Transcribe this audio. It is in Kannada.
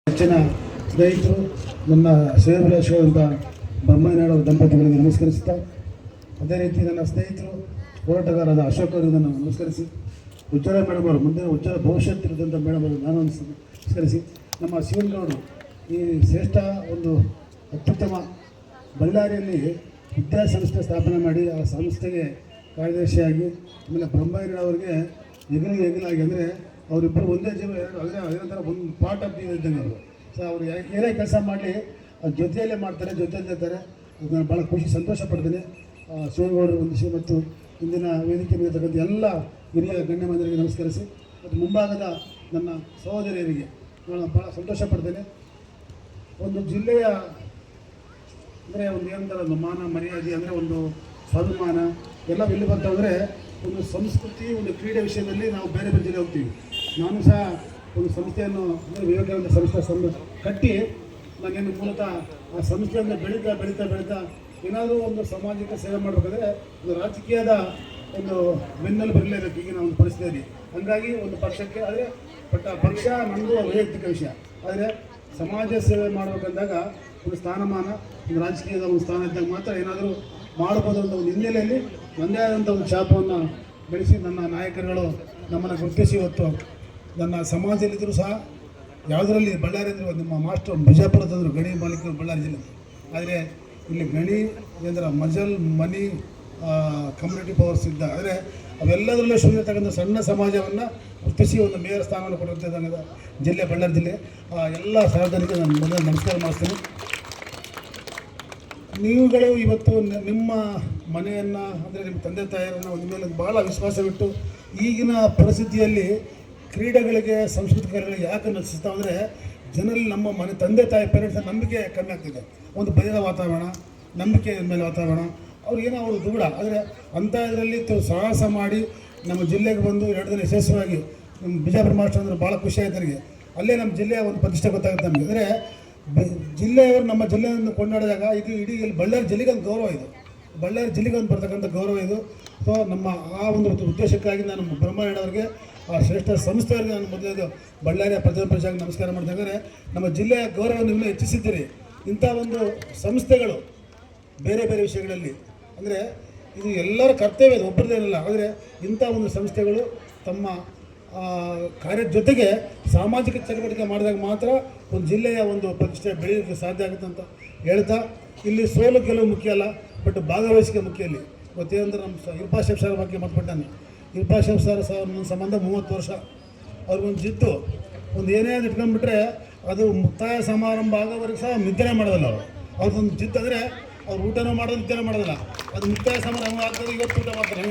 ಹೆಚ್ಚಿನ ಸ್ನೇಹಿತರು ನನ್ನ ಸೇವೆಯಾದಂಥ ಬ್ರಹ್ಮನಾಡ ದಂಪತಿಗಳಿಗೆ ನಮಸ್ಕರಿಸುತ್ತಾ, ಅದೇ ರೀತಿ ನನ್ನ ಸ್ನೇಹಿತರು ಹೋರಾಟಗಾರರಾದ ಅಶೋಕ್ ಅವರಿಗೆ ನಾನು ನಮಸ್ಕರಿಸಿ, ಉಜ್ವಲ ಮೇಡಮ್ ಅವರು ಮುಂದಿನ ಉಜ್ವಲ ಭವಿಷ್ಯತ್ತಿರುವಂಥ ಮೇಡಮ್ ಅವರು ನಾನು ನಮಸ್ಕರಿಸಿ, ನಮ್ಮ ಶಿವನಗೌಡರು ಈ ಶ್ರೇಷ್ಠ ಒಂದು ಅತ್ಯುತ್ತಮ ಬಳ್ಳಾರಿಯಲ್ಲಿ ವಿದ್ಯಾಸಂಸ್ಥೆ ಸ್ಥಾಪನೆ ಮಾಡಿ ಆ ಸಂಸ್ಥೆಗೆ ಕಾರ್ಯದರ್ಶಿಯಾಗಿ, ಆಮೇಲೆ ಬ್ರಹ್ಮನಾಡ ಅವರಿಗೆ ಹೆಗಲಾಗಿ ಅಂದರೆ ಅವರಿಬ್ಬರು ಒಂದೇ ಜೀವ ಅದೇ ಥರ ಒಂದು ಪಾರ್ಟ್ ಆಫ್ ಜೀವ ಇದ್ದಂಗೆ ಅವರು. ಸೊ ಅವರು ಏನೇ ಕೆಲಸ ಮಾಡಲಿ ಅದು ಜೊತೆಯಲ್ಲೇ ಮಾಡ್ತಾರೆ, ಜೊತೆಯಲ್ಲೇ ಇರ್ತಾರೆ. ನಾನು ಭಾಳ ಖುಷಿ ಸಂತೋಷ ಪಡ್ತೀನಿ. ಶಿವನಗೌಡರು ವಂದಿಸಿ ಮತ್ತು ಇಂದಿನ ವೇದಿಕೆ ಮೇಲಿರ್ತಕ್ಕಂಥ ಎಲ್ಲ ಹಿರಿಯ ಗಣ್ಯಮಾನ್ಯರಿಗೆ ನಮಸ್ಕರಿಸಿ, ಮತ್ತು ಮುಂಭಾಗದ ನನ್ನ ಸಹೋದರಿಯರಿಗೆ ನಾನು ಭಾಳ ಸಂತೋಷ ಪಡ್ತೇನೆ. ಒಂದು ಜಿಲ್ಲೆಯ ಅಂದರೆ ಒಂದು ಏನಂತಾರೆ, ಒಂದು ಮಾನ ಮರ್ಯಾದೆ ಅಂದರೆ ಒಂದು ಸ್ವಾಭಿಮಾನ ಎಲ್ಲ ಎಲ್ಲಿ ಬಂತಂದರೆ ಒಂದು ಸಂಸ್ಕೃತಿ, ಒಂದು ಕ್ರೀಡೆ ವಿಷಯದಲ್ಲಿ ನಾವು ಬೇರೆ ಬೇರೆ ಜಿಲ್ಲೆ ಹೋಗ್ತೀವಿ. ನಾನು ಸಹ ಒಂದು ಸಂಸ್ಥೆಯನ್ನು ಅಂದರೆ ವಿವೇಕಾನಂದ ಸಂಸ್ಥೆ ಕಟ್ಟಿ ನಾನೇನು ಮೂಲತಃ ಆ ಸಂಸ್ಥೆಯನ್ನು ಬೆಳೀತಾ ಏನಾದರೂ ಒಂದು ಸಮಾಜಕ್ಕೆ ಸೇವೆ ಮಾಡಬೇಕಾದ್ರೆ ಒಂದು ರಾಜಕೀಯದ ಒಂದು ಬೆನ್ನೆಲು ಬರಲೇಬೇಕು ಈಗಿನ ಒಂದು ಪರಿಸ್ಥಿತಿಯಲ್ಲಿ. ಹಾಗಾಗಿ ಒಂದು ಪಕ್ಷಕ್ಕೆ ಆದರೆ ಪಕ್ಷ ನಮ್ಮದು ವೈಯಕ್ತಿಕ ವಿಷಯ, ಆದರೆ ಸಮಾಜ ಸೇವೆ ಮಾಡಬೇಕಂದಾಗ ಒಂದು ಸ್ಥಾನಮಾನ, ಒಂದು ರಾಜಕೀಯದ ಒಂದು ಸ್ಥಾನ ಇದ್ದಾಗ ಮಾತ್ರ ಏನಾದರೂ ಮಾಡ್ಬೋದು ಅಂತ ಒಂದು ಹಿನ್ನೆಲೆಯಲ್ಲಿ ನನ್ನದೇ ಆದಂಥ ಒಂದು ಛಾಪವನ್ನು ಬೆಳೆಸಿ ನನ್ನ ನಾಯಕರುಗಳು ನಮ್ಮನ್ನು ಗುರುತಿಸಿ ಇವತ್ತು ನನ್ನ ಸಮಾಜದಲ್ಲಿದ್ದರೂ ಸಹ ಯಾವುದರಲ್ಲಿ ಬಳ್ಳಾರಿ ಅಂದರು ನಿಮ್ಮ ಮಾಸ್ಟರ್ ಬಿಜಾಪುರದಂದರು ಗಣಿ ಮಾಲೀಕರು ಬಳ್ಳಾರಿ ಜಿಲ್ಲೆ, ಆದರೆ ಇಲ್ಲಿ ಗಣಿ ಅಂದರೆ ಮಜಲ್ ಮನಿ ಕಮ್ಯುನಿಟಿ ಪವರ್ಸ್ ಇದ್ದ, ಆದರೆ ಅವೆಲ್ಲದರಲ್ಲೂ ಶೂನ್ಯತಕ್ಕಂಥ ಸಣ್ಣ ಸಮಾಜವನ್ನು ಗುರುತಿಸಿ ಒಂದು ಮೇಯರ್ ಸ್ಥಾನವನ್ನು ಕೊಟ್ಟಿರ್ತಕ್ಕಂಥ ಜಿಲ್ಲೆ ಬಳ್ಳಾರಿ ಜಿಲ್ಲೆ. ಎಲ್ಲ ಸಾರ್ವಜನಿಕ ನಾನು ಮೊದಲು ನಮಸ್ಕಾರ ಮಾಡ್ತೀನಿ. ನೀವುಗಳು ಇವತ್ತು ನಿಮ್ಮ ಮನೆಯನ್ನು ಅಂದರೆ ನಿಮ್ಮ ತಂದೆ ತಾಯಿಯರನ್ನು ಒಂದು ಮೇಲೆ ಭಾಳ ವಿಶ್ವಾಸವಿಟ್ಟು ಈಗಿನ ಪರಿಸ್ಥಿತಿಯಲ್ಲಿ ಕ್ರೀಡೆಗಳಿಗೆ ಸಾಂಸ್ಕೃತಿಕ ಕಾರ್ಯಗಳಿಗೆ ಯಾಕೆ ನಟಿಸ್ತಾ ಅಂದರೆ ಜನರಲ್ಲಿ ನಮ್ಮ ಮನೆ ತಂದೆ ತಾಯಿ ಪೇರೆಂಟ್ಸ್ ನಂಬಿಕೆ ಕಮ್ಮಿ ಆಗ್ತಿದೆ. ಒಂದು ಭಯದ ವಾತಾವರಣ, ನಂಬಿಕೆ ಮೇಲೆ ವಾತಾವರಣ, ಅವ್ರಿಗೇನೋ ಅವರು ದುಗುಡ. ಆದರೆ ಅಂಥ ಇದರಲ್ಲಿ ಸಾಹಸ ಮಾಡಿ ನಮ್ಮ ಜಿಲ್ಲೆಗೆ ಬಂದು 2 ದಿನ ಯಶಸ್ವಿಯಾಗಿ ನಮ್ಮ ಬಿಜಾಪುರ ಮಾಸ್ಟರ್ ಅಂದರೆ ಭಾಳ ಖುಷಿ ಆಯ್ತು ನನಗೆ. ಅಲ್ಲೇ ನಮ್ಮ ಜಿಲ್ಲೆಯ ಒಂದು ಪ್ರತಿಷ್ಠೆ ಗೊತ್ತಾಗುತ್ತೆ ನಮಗೆ. ಅಂದರೆ ಜಿಲ್ಲೆಯವರು ನಮ್ಮ ಜಿಲ್ಲೆಯನ್ನು ಕೊಂಡಾಡಿದಾಗ ಇದು ಇಡೀ ಇಲ್ಲಿ ಬಳ್ಳಾರಿ ಜಿಲ್ಲೆಗೆ ಒಂದು ಗೌರವ ಇದು, ಬಳ್ಳಾರಿ ಜಿಲ್ಲೆಗೆ ಒಂದು ಬರ್ತಕ್ಕಂಥ ಗೌರವ ಇದು. ಸೊ ನಮ್ಮ ಆ ಒಂದು ಉದ್ದೇಶಕ್ಕಾಗಿ ನಾನು ಬ್ರಹ್ಮನಾಡ ಅವರಿಗೆ, ಆ ಶ್ರೇಷ್ಠ ಸಂಸ್ಥೆಯವರಿಗೆ ನಾನು ಮೊದಲು ಬಳ್ಳಾರಿಯ ಪ್ರಜಾಪ್ರಜಾಗಿ ನಮಸ್ಕಾರ ಮಾಡ್ತಿದ್ದಾರೆ. ನಮ್ಮ ಜಿಲ್ಲೆಯ ಗೌರವವನ್ನು ಇನ್ನೂ ಹೆಚ್ಚಿಸಿದ್ದೀರಿ. ಇಂಥ ಒಂದು ಸಂಸ್ಥೆಗಳು ಬೇರೆ ಬೇರೆ ವಿಷಯಗಳಲ್ಲಿ ಅಂದರೆ ಇದು ಎಲ್ಲರ ಕರ್ತವ್ಯ, ಅದು ಒಬ್ಬರದೇನಿಲ್ಲ. ಆದರೆ ಇಂಥ ಒಂದು ಸಂಸ್ಥೆಗಳು ತಮ್ಮ ಕಾರ್ಯದ ಜೊತೆಗೆ ಸಾಮಾಜಿಕ ಚಟುವಟಿಕೆ ಮಾಡಿದಾಗ ಮಾತ್ರ ಒಂದು ಜಿಲ್ಲೆಯ ಒಂದು ಪ್ರತಿಷ್ಠೆ ಬೆಳೆಯೋಕ್ಕೆ ಸಾಧ್ಯ ಆಗುತ್ತೆ ಅಂತ ಹೇಳ್ತಾ, ಇಲ್ಲಿ ಸೋಲು ಗೆಲುವು ಮುಖ್ಯ ಅಲ್ಲ, ಬಟ್ ಭಾಗವಹಿಸಿಕೆ ಮುಖ್ಯ. ಇಲ್ಲಿ ಗೊತ್ತೇನಂದ್ರೆ ನಮ್ಮ ಇರ್ಫಾ ಶೇಖ್ ಸರ್ ಬಗ್ಗೆ ಮಾತುಪಟ್ಟಾನೆ. ಇರ್ಫಾ ಶೇಖ್ ಸರ್ ನನ್ನ ಸಂಬಂಧ 30 ವರ್ಷ. ಅವ್ರಿಗೊಂದು ಜಿದ್ದು ಒಂದು ಏನೇ ಇಟ್ಕೊಂಡ್ಬಿಟ್ರೆ ಅದು ಮುಕ್ತಾಯ ಸಮಾರಂಭ ಆಗೋವರೆಗೆ ಸಹ ನಿದ್ರೆ ಮಾಡೋದಿಲ್ಲ ಅವರು. ಅವ್ರದ್ದೊಂದು ಜಿದ್ದು ಅಂದರೆ ಅವ್ರು ಊಟನೂ ಮಾಡೋದು, ನಿದ್ದೆ ಮಾಡೋದಿಲ್ಲ. ಅದು ಮುಕ್ತಾಯ ಸಮಾರಂಭ ಆಗ್ತದೆ, ಇವತ್ತು ಊಟ ಮಾಡ್ತಾರೆ.